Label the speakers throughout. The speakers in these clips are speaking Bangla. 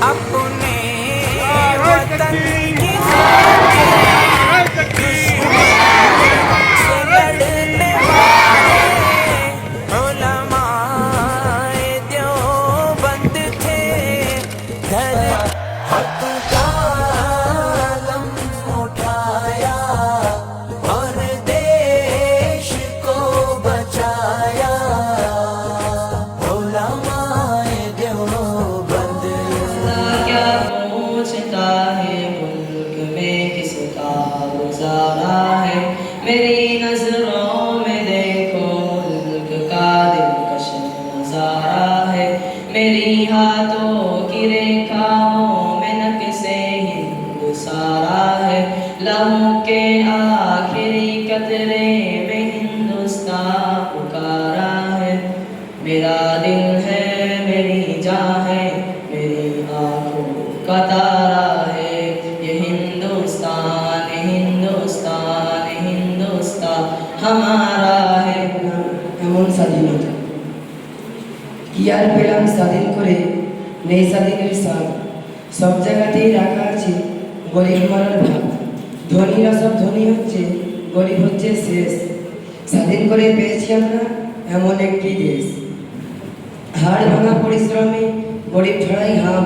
Speaker 1: अपने वतन की खातिर से लड़ने वाले उलमाए देवबंद थे। घर हक का आलम उठाया और देश को बचाया। उलमाए देवबंद
Speaker 2: क्या पूछता है मुल्क में किसका गुजारा है। मेरी नजरों में देखो मुल्क का दिलकश नजारा है। मेरी हाथों की रेखाओं में नक्शे हिंद सारा है। लहू के आखिरी कतरे में हिंदुस्तान पुकारा है। मेरा दिल है मेरी जान है मेरी आंखों का तारा है। ये हिंदुस्तान हिंदुस्तान हिंदुस्तान हमारा है।
Speaker 3: এমন স্বাধীনতা কি আর পেলাম স্বাধীন করে, নেই স্বাধীনের স্বাদ। সব জায়গাতেই রাখা আছে গরিব মারার ভাত। ধনীরা সব ধনী হচ্ছে, গরিব হচ্ছে শেষ। স্বাধীন করে পেয়েছি আমরা এমন একটি দেশ। হাড় ভাঙা পরিশ্রমে গরিব ছড়াই হাম।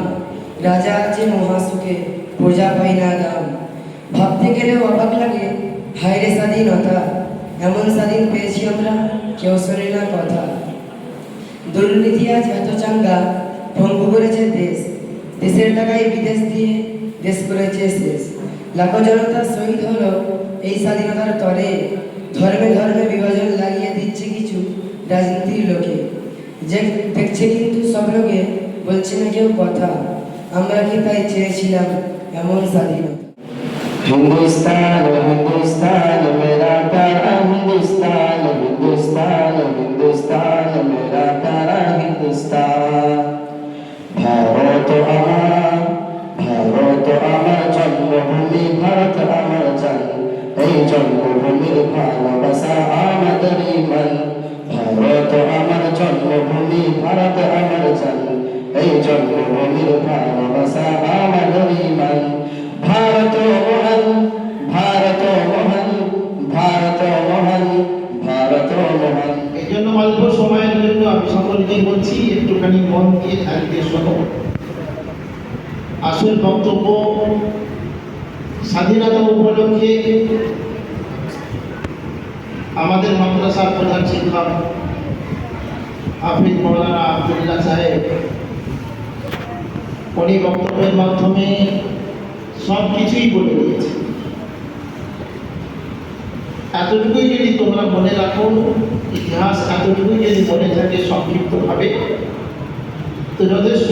Speaker 3: রাজা আছে মহাসুখে, প্রজা পাই না দাম। ভাবতে গেলেও অবাক লাগে, হায়রে স্বাধীনতা। এমন স্বাধীন পেয়েছি আমরা, কেউ শোনে না কথা। দুর্নীতি আজ এত চাঙ্গা, ভঙ্গ করেছে দেশ। দেশের টাকায় বিদেশ দিয়ে দেশ করেছে শেষ। লাখো জনতা শহীদ হলো এই স্বাধীনতার তরে। ধর্মে ধর্মে বিভাজন লাগিয়ে দিচ্ছে কিছু রাজনীতির লোকে। যে দেখছে কিন্তু সব লোকে, বলছে না কেউ কথা। আমরা কি তাই চেয়েছিলাম এমন স্বাধীনতা?
Speaker 4: हिंदुस्तान हिंदुस्तान मेरा प्यारा हिंदुस्तान हिंदुस्तान हिंदुस्तान मेरा प्यारा हिंदुस्तान। भारत আমার জন্মভূমি, ভারত আমার জান। এই জন্মভূমির ভালোবাসা আমাদের ইমান। ভারত আমার জন্মভূমি, ভারত আমার জান। এই জন্মভূমির ভালোবাসা আমাদের ইমান। ভারত মহান ভারত মহান ভারত মহান ভারত মহান।
Speaker 5: এই জন্য অল্প সময়ের জন্য আমি সকলকে বলছি একটুখানি মন দিয়ে থাকতে শোনো। আসল বক্তব্য স্বাধীনতা উপলক্ষে আমাদের মাদ্রাসার প্রধান শিক্ষক হাফিজ মৌলানা আব্দুল্লাহ সাহেব উনি বক্তব্যের মাধ্যমে সব কিছুই বলে দিয়েছে। এতটুকুই যদি তোমরা মনে রাখো, ইতিহাস এতটুকুই যদি মনে থাকে সংক্ষিপ্তভাবে, তো যথেষ্ট।